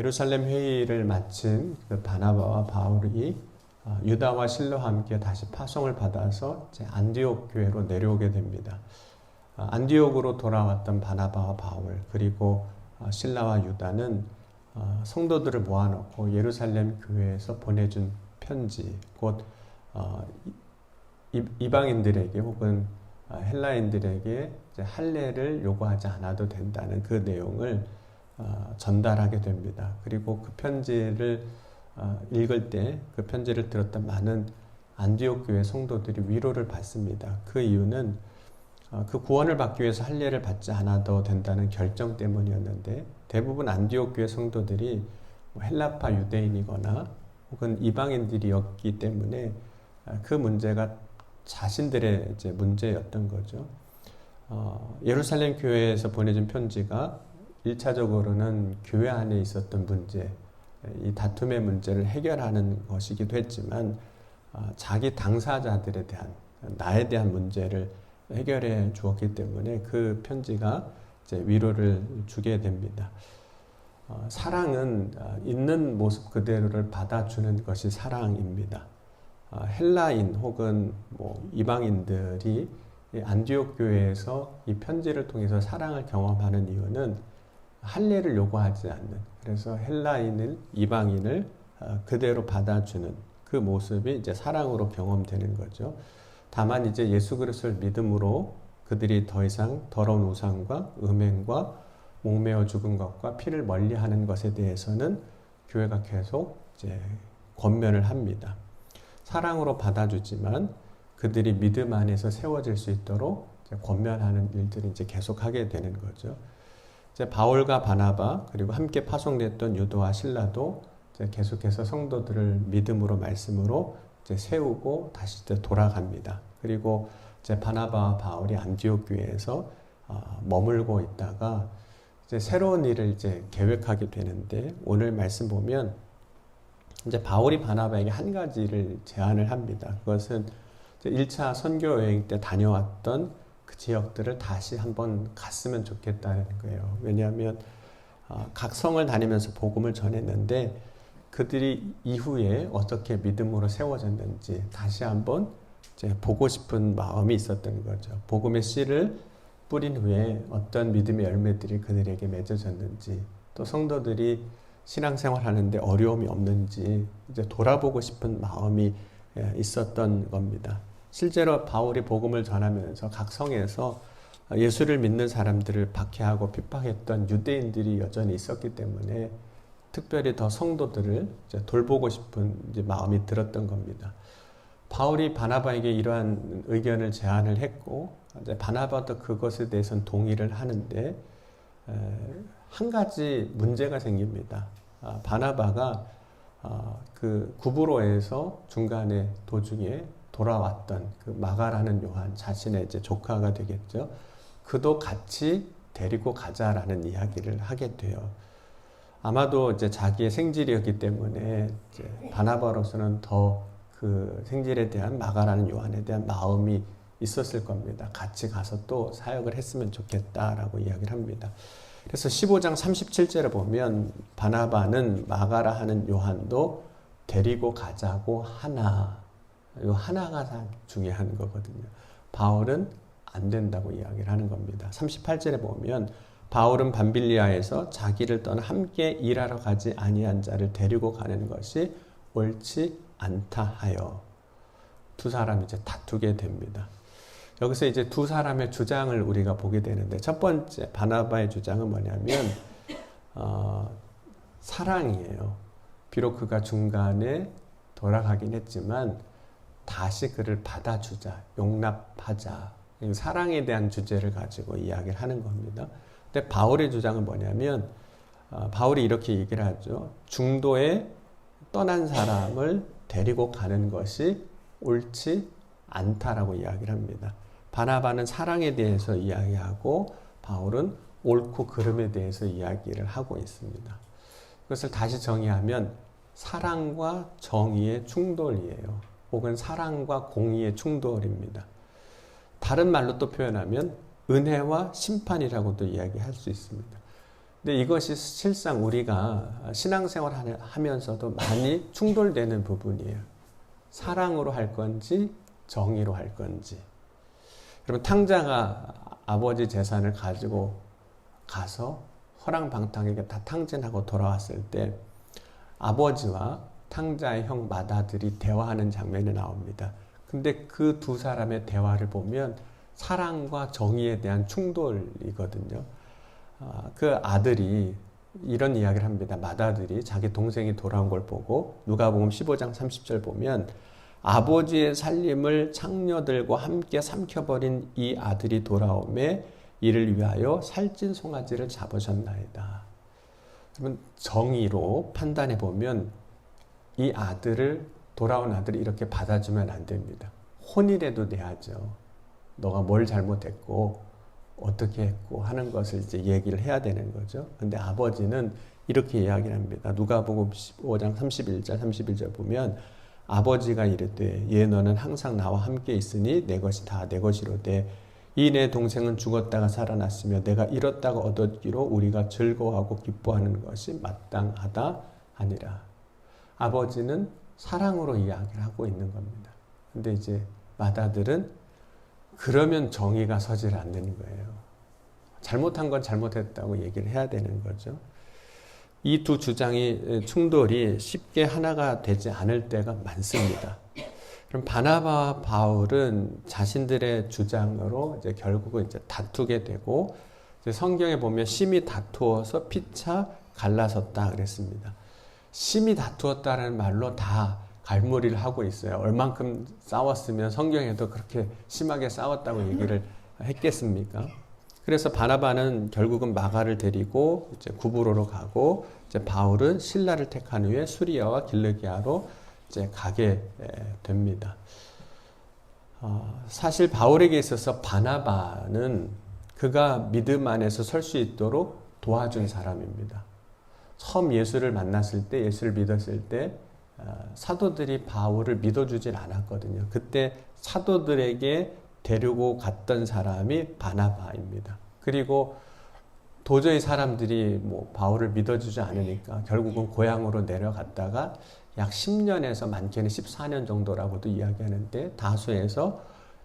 예루살렘 회의를 마친 그 바나바와 바울이 유다와 실로와 함께 다시 파송을 받아서 이제 안디옥 교회로 내려오게 됩니다. 안디옥으로 돌아왔던 바나바와 바울 그리고 실라와 유다는 성도들을 모아놓고 예루살렘 교회에서 보내준 편지, 곧 이방인들에게 혹은 헬라인들에게 이제 할례를 요구하지 않아도 된다는 그 내용을 전달하게 됩니다. 그리고 그 편지를 읽을 때 그 편지를 들었던 많은 안디옥 교회 성도들이 위로를 받습니다. 그 이유는 그 구원을 받기 위해서 할례를 받지 않아도 된다는 결정 때문이었는데, 대부분 안디옥 교회 성도들이 헬라파 유대인이거나 혹은 이방인들이었기 때문에 그 문제가 자신들의 이제 문제였던 거죠. 예루살렘 교회에서 보내준 편지가 1차적으로는 교회 안에 있었던 문제, 이 다툼의 문제를 해결하는 것이기도 했지만 자기 당사자들에 대한, 나에 대한 문제를 해결해 주었기 때문에 그 편지가 이제 위로를 주게 됩니다. 사랑은 있는 모습 그대로를 받아주는 것이 사랑입니다. 헬라인 혹은 이방인들이 안디옥 교회에서 이 편지를 통해서 사랑을 경험하는 이유는 할례를 요구하지 않는, 그래서 헬라인을, 이방인을 그대로 받아주는 그 모습이 이제 사랑으로 경험되는 거죠. 다만 이제 예수 그리스도를 믿음으로 그들이 더 이상 더러운 우상과 음행과 목매어 죽은 것과 피를 멀리하는 것에 대해서는 교회가 계속 이제 권면을 합니다. 사랑으로 받아주지만 그들이 믿음 안에서 세워질 수 있도록 이제 권면하는 일들을 이제 계속하게 되는 거죠. 이제 바울과 바나바 그리고 함께 파송됐던 유다와 실라도 이제 계속해서 성도들을 믿음으로 말씀으로 이제 세우고 다시 이제 돌아갑니다. 그리고 이제 바나바와 바울이 안디옥 교회에서 머물고 있다가 이제 새로운 일을 이제 계획하게 되는데, 오늘 말씀 보면 이제 바울이 바나바에게 한 가지를 제안을 합니다. 그것은 이제 1차 선교 여행 때 다녀왔던 그 지역들을 다시 한번 갔으면 좋겠다는 거예요. 왜냐하면 각 성을 다니면서 복음을 전했는데 그들이 이후에 어떻게 믿음으로 세워졌는지 다시 한번 이제 보고 싶은 마음이 있었던 거죠. 복음의 씨를 뿌린 후에 어떤 믿음의 열매들이 그들에게 맺어졌는지, 또 성도들이 신앙생활 하는데 어려움이 없는지 이제 돌아보고 싶은 마음이 있었던 겁니다. 실제로 바울이 복음을 전하면서 각 성에서 예수를 믿는 사람들을 박해하고 핍박했던 유대인들이 여전히 있었기 때문에 특별히 더 성도들을 이제 돌보고 싶은 이제 마음이 들었던 겁니다. 바울이 바나바에게 이러한 의견을 제안을 했고, 이제 바나바도 그것에 대해서는 동의를 하는데 한 가지 문제가 생깁니다. 바나바가 그 구브로에서 중간에 도중에 돌아왔던 그 마가라는 요한, 자신의 이제 조카가 되겠죠. 그도 같이 데리고 가자라는 이야기를 하게 돼요. 아마도 이제 자기의 생질이었기 때문에 이제 바나바로서는 더 그 생질에 대한, 마가라는 요한에 대한 마음이 있었을 겁니다. 같이 가서 또 사역을 했으면 좋겠다라고 이야기를 합니다. 그래서 15장 37절에 보면 바나바는 마가라 하는 요한도 데리고 가자고 하나, 이 하나가 중요한 거거든요. 바울은 안 된다고 이야기를 하는 겁니다. 38절에 보면 바울은 밤빌리아에서 자기를 떠나 함께 일하러 가지 아니한 자를 데리고 가는 것이 옳지 않다 하여 두 사람이 이제 다투게 됩니다. 여기서 이제 두 사람의 주장을 우리가 보게 되는데, 첫 번째 바나바의 주장은 뭐냐면 사랑이에요. 비록 그가 중간에 돌아가긴 했지만 다시 그를 받아주자, 용납하자, 사랑에 대한 주제를 가지고 이야기를 하는 겁니다. 근데 바울의 주장은 뭐냐면 바울이 이렇게 얘기를 하죠. 중도에 떠난 사람을 데리고 가는 것이 옳지 않다라고 이야기를 합니다. 바나바는 사랑에 대해서 이야기하고 바울은 옳고 그름에 대해서 이야기를 하고 있습니다. 그것을 다시 정의하면 사랑과 정의의 충돌이에요. 혹은 사랑과 공의의 충돌입니다. 다른 말로 또 표현하면 은혜와 심판이라고도 이야기할 수 있습니다. 근데 이것이 실상 우리가 신앙생활 하면서도 많이 충돌되는 부분이에요. 사랑으로 할 건지 정의로 할 건지. 여러분, 탕자가 아버지 재산을 가지고 가서 허랑방탕에게 다 탕진하고 돌아왔을 때 아버지와 탕자의 형 맏아들이 대화하는 장면이 나옵니다. 근데 그 두 사람의 대화를 보면 사랑과 정의에 대한 충돌이거든요. 그 아들이 이런 이야기를 합니다. 맏아들이 자기 동생이 돌아온 걸 보고 누가복음 15장 30절 보면 아버지의 살림을 창녀들과 함께 삼켜버린 이 아들이 돌아오매 이를 위하여 살찐 송아지를 잡으셨나이다. 그러면 정의로 판단해 보면 이 아들을 돌아온 아들이 이렇게 받아주면 안 됩니다. 혼이라도 내야죠. 너가 뭘 잘못했고 어떻게 했고 하는 것을 이제 얘기를 해야 되는 거죠. 근데 아버지는 이렇게 이야기를 합니다. 누가복음 15장 31절 보면 아버지가 이르되 얘 너는 항상 나와 함께 있으니 내 것이 다 내 것이로되 이 내 동생은 죽었다가 살아났으며 내가 잃었다가 얻었기로 우리가 즐거워하고 기뻐하는 것이 마땅하다 하니라. 아버지는 사랑으로 이야기를 하고 있는 겁니다. 근데 이제 맏아들은 그러면 정의가 서질 않는 거예요. 잘못한 건 잘못했다고 얘기를 해야 되는 거죠. 이 두 주장이 충돌이 쉽게 하나가 되지 않을 때가 많습니다. 그럼 바나바와 바울은 자신들의 주장으로 이제 결국은 이제 다투게 되고 이제 성경에 보면 심히 다투어서 피차 갈라섰다 그랬습니다. 심히 다투었다는 말로 다 갈무리를 하고 있어요. 얼만큼 싸웠으면 성경에도 그렇게 심하게 싸웠다고 얘기를 했겠습니까? 그래서 바나바는 결국은 마가를 데리고 이제 구브로로 가고 이제 바울은 실라를 택한 후에 수리아와 길르기아로 이제 가게 됩니다. 사실 바울에게 있어서 바나바는 그가 믿음 안에서 설 수 있도록 도와준 사람입니다. 처음 예수를 만났을 때, 예수를 믿었을 때 사도들이 바울을 믿어주질 않았거든요. 그때 사도들에게 데리고 갔던 사람이 바나바입니다. 그리고 도저히 사람들이 뭐 바울을 믿어주지 않으니까 결국은 고향으로 내려갔다가 약 10년에서 많게는 14년 정도라고도 이야기하는데 다수에서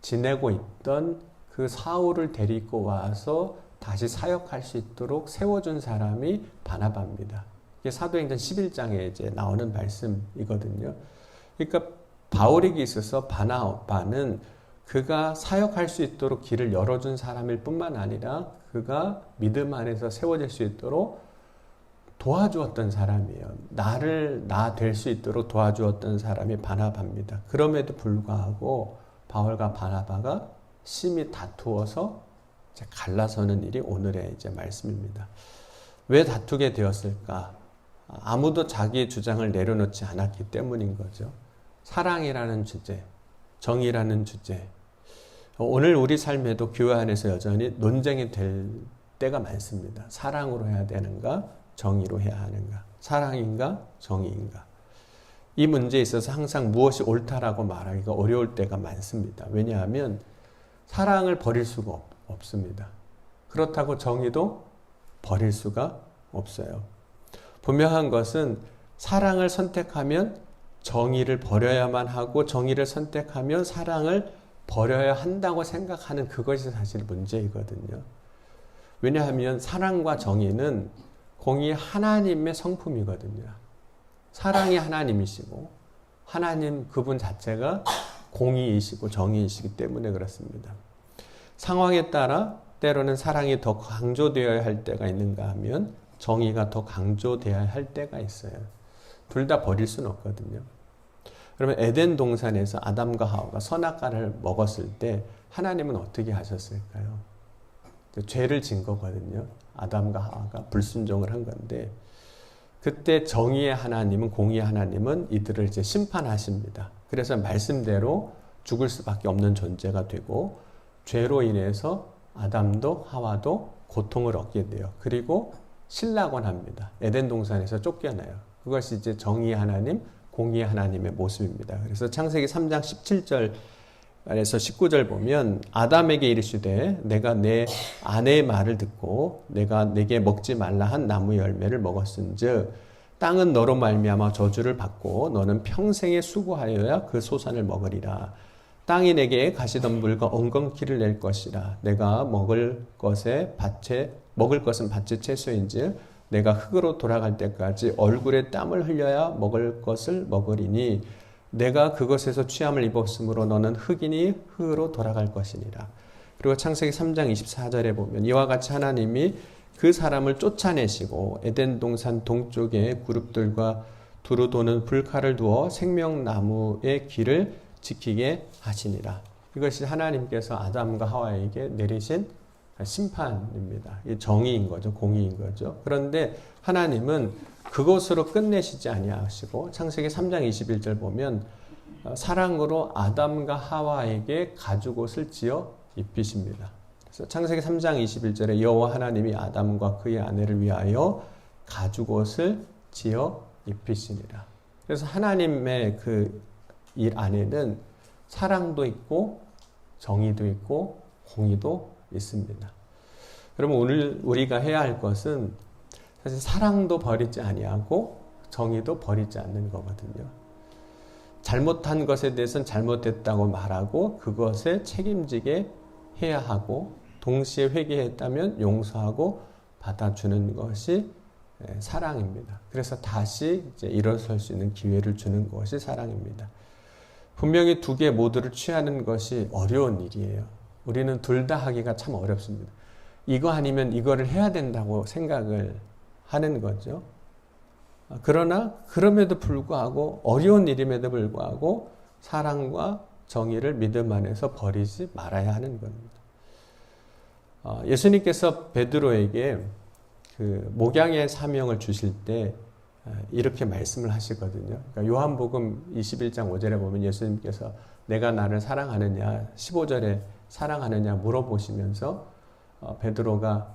지내고 있던 그 사울을 데리고 와서 다시 사역할 수 있도록 세워준 사람이 바나바입니다. 이게 사도행전 11장에 이제 나오는 말씀이거든요. 그러니까 바울에게 있어서 바나바는 그가 사역할 수 있도록 길을 열어준 사람일 뿐만 아니라 그가 믿음 안에서 세워질 수 있도록 도와주었던 사람이에요. 나 될 수 있도록 도와주었던 사람이 바나바입니다. 그럼에도 불구하고 바울과 바나바가 심히 다투어서 이제 갈라서는 일이 오늘의 이제 말씀입니다. 왜 다투게 되었을까? 아무도 자기의 주장을 내려놓지 않았기 때문인 거죠. 사랑이라는 주제, 정의라는 주제. 오늘 우리 삶에도 교회 안에서 여전히 논쟁이 될 때가 많습니다. 사랑으로 해야 되는가? 정의로 해야 하는가? 사랑인가? 정의인가? 이 문제에 있어서 항상 무엇이 옳다라고 말하기가 어려울 때가 많습니다. 왜냐하면 사랑을 버릴 수가 없습니다. 그렇다고 정의도 버릴 수가 없어요. 분명한 것은 사랑을 선택하면 정의를 버려야만 하고 정의를 선택하면 사랑을 버려야 한다고 생각하는 그것이 사실 문제이거든요. 왜냐하면 사랑과 정의는 공이 하나님의 성품이거든요. 사랑이 하나님이시고 하나님 그분 자체가 공의이시고 정의이시기 때문에 그렇습니다. 상황에 따라 때로는 사랑이 더 강조되어야 할 때가 있는가 하면 정의가 더 강조되어야 할 때가 있어요. 둘 다 버릴 수는 없거든요. 그러면 에덴 동산에서 아담과 하와가 선악과를 먹었을 때 하나님은 어떻게 하셨을까요? 죄를 진 거거든요. 아담과 하와가 불순종을 한 건데 그때 정의의 하나님은 공의의 하나님은 이들을 이제 심판하십니다. 그래서 말씀대로 죽을 수밖에 없는 존재가 되고 죄로 인해서 아담도 하와도 고통을 얻게 돼요. 그리고 실락원 합니다. 에덴 동산에서 쫓겨나요. 그것이 이제 정의의 하나님, 공의의 하나님의 모습입니다. 그래서 창세기 3장 17절 그래서 19절 보면 아담에게 이르시되 내가 내 아내의 말을 듣고 내가 내게 먹지 말라 한 나무 열매를 먹었은즉 땅은 너로 말미암아 저주를 받고 너는 평생에 수고하여야 그 소산을 먹으리라. 땅이 내게 가시덤불과 엉겅퀴를 낼 것이라. 내가 먹을 것은 밭의 채소인즉 내가 흙으로 돌아갈 때까지 얼굴에 땀을 흘려야 먹을 것을 먹으리니 내가 그것에서 취함을 입었으므로 너는 흙이니 흙으로 돌아갈 것이니라. 그리고 창세기 3장 24절에 보면 이와 같이 하나님이 그 사람을 쫓아내시고 에덴 동산 동쪽에 그룹들과 두루 도는 불칼을 두어 생명나무의 길을 지키게 하시니라. 이것이 하나님께서 아담과 하와에게 내리신 심판입니다. 정의인 거죠. 공의인 거죠. 그런데 하나님은 그것으로 끝내시지 아니하시고 창세기 3장 21절 보면 사랑으로 아담과 하와에게 가죽옷을 지어 입히십니다. 그래서 창세기 3장 21절에 여호와 하나님이 아담과 그의 아내를 위하여 가죽옷을 지어 입히시니라. 그래서 하나님의 그 일 안에는 사랑도 있고 정의도 있고 공의도 있습니다. 그러면 오늘 우리가 해야 할 것은 사실 사랑도 버리지 아니하고 정의도 버리지 않는 거거든요. 잘못한 것에 대해서는 잘못됐다고 말하고 그것에 책임지게 해야 하고 동시에 회개했다면 용서하고 받아주는 것이 사랑입니다. 그래서 다시 이제 일어설 수 있는 기회를 주는 것이 사랑입니다. 분명히 두 개 모두를 취하는 것이 어려운 일이에요. 우리는 둘 다 하기가 참 어렵습니다. 이거 아니면 이거를 해야 된다고 생각을 하는 거죠. 그러나 그럼에도 불구하고 어려운 일임에도 불구하고 사랑과 정의를 믿음 안에서 버리지 말아야 하는 겁니다. 예수님께서 베드로에게 그 목양의 사명을 주실 때 이렇게 말씀을 하시거든요. 그러니까 요한복음 21장 5절에 보면 예수님께서 내가 나를 사랑하느냐 15절에 사랑하느냐 물어보시면서 베드로가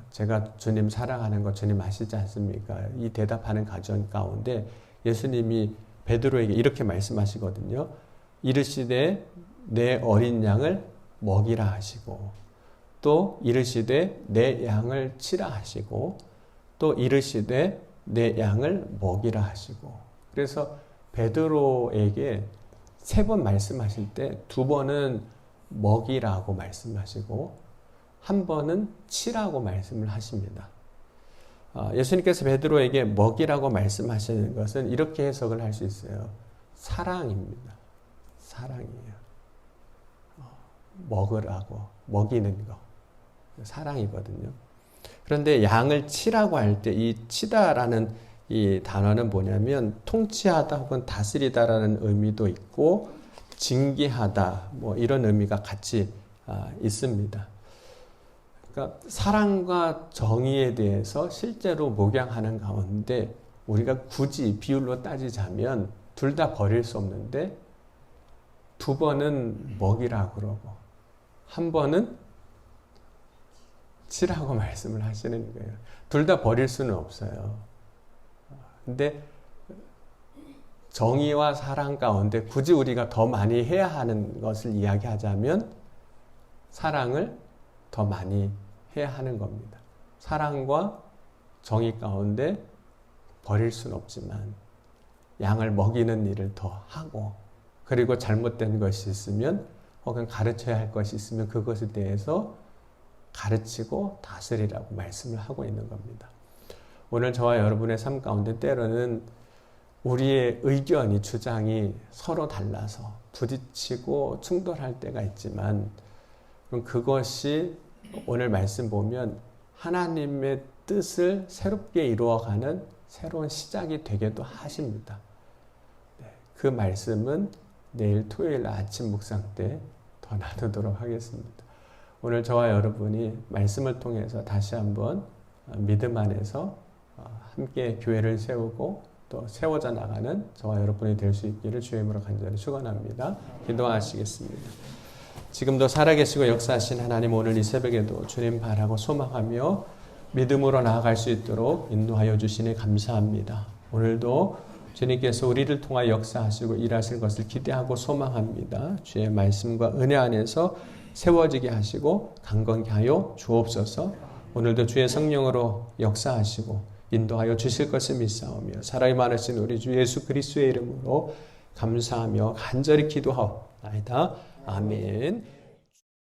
제가 주님 사랑하는 거 주님 아시지 않습니까? 이 대답하는 과정 가운데 예수님이 베드로에게 이렇게 말씀하시거든요. 이르시되 내 어린 양을 먹이라 하시고 또 이르시되 내 양을 치라 하시고 또 이르시되 내 양을 먹이라 하시고. 그래서 베드로에게 3번 말씀하실 때 2번은 먹이라고 말씀하시고 1번은 치라고 말씀을 하십니다. 예수님께서 베드로에게 먹이라고 말씀하시는 것은 이렇게 해석을 할 수 있어요. 사랑입니다. 사랑이에요. 먹으라고, 먹이는 거. 사랑이거든요. 그런데 양을 치라고 할 때 이 치다라는 이 단어는 뭐냐면 통치하다 혹은 다스리다라는 의미도 있고 징계하다 뭐 이런 의미가 같이 있습니다. 그러니까 사랑과 정의에 대해서 실제로 목양하는 가운데 우리가 굳이 비율로 따지자면 둘 다 버릴 수 없는데 2번은 먹이라고 그러고 1번은 치라고 말씀을 하시는 거예요. 둘 다 버릴 수는 없어요. 근데 정의와 사랑 가운데 굳이 우리가 더 많이 해야 하는 것을 이야기하자면 사랑을 더 많이 해야 하는 겁니다. 사랑과 정의 가운데 버릴 수는 없지만 양을 먹이는 일을 더 하고 그리고 잘못된 것이 있으면 혹은 가르쳐야 할 것이 있으면 그것에 대해서 가르치고 다스리라고 말씀을 하고 있는 겁니다. 오늘 저와 여러분의 삶 가운데 때로는 우리의 의견이 주장이 서로 달라서 부딪히고 충돌할 때가 있지만 그것이 오늘 말씀 보면 하나님의 뜻을 새롭게 이루어가는 새로운 시작이 되게도 하십니다. 그 말씀은 내일 토요일 아침 묵상 때 더 나누도록 하겠습니다. 오늘 저와 여러분이 말씀을 통해서 다시 한번 믿음 안에서 함께 교회를 세우고 또 세워져 나가는 저와 여러분이 될 수 있기를 주의 이름으로 간절히 축원합니다. 기도하시겠습니다. 지금도 살아계시고 역사하신 하나님 오늘 이 새벽에도 주님 바라고 소망하며 믿음으로 나아갈 수 있도록 인도하여 주시니 감사합니다. 오늘도 주님께서 우리를 통하여 역사하시고 일하실 것을 기대하고 소망합니다. 주의 말씀과 은혜 안에서 세워지게 하시고 강건케 하여 주옵소서. 오늘도 주의 성령으로 역사하시고 인도하여 주실 것을 믿사오며 사랑이 많으신 우리 주 예수 그리스도의 이름으로 감사하며 간절히 기도하옵나이다. 아멘.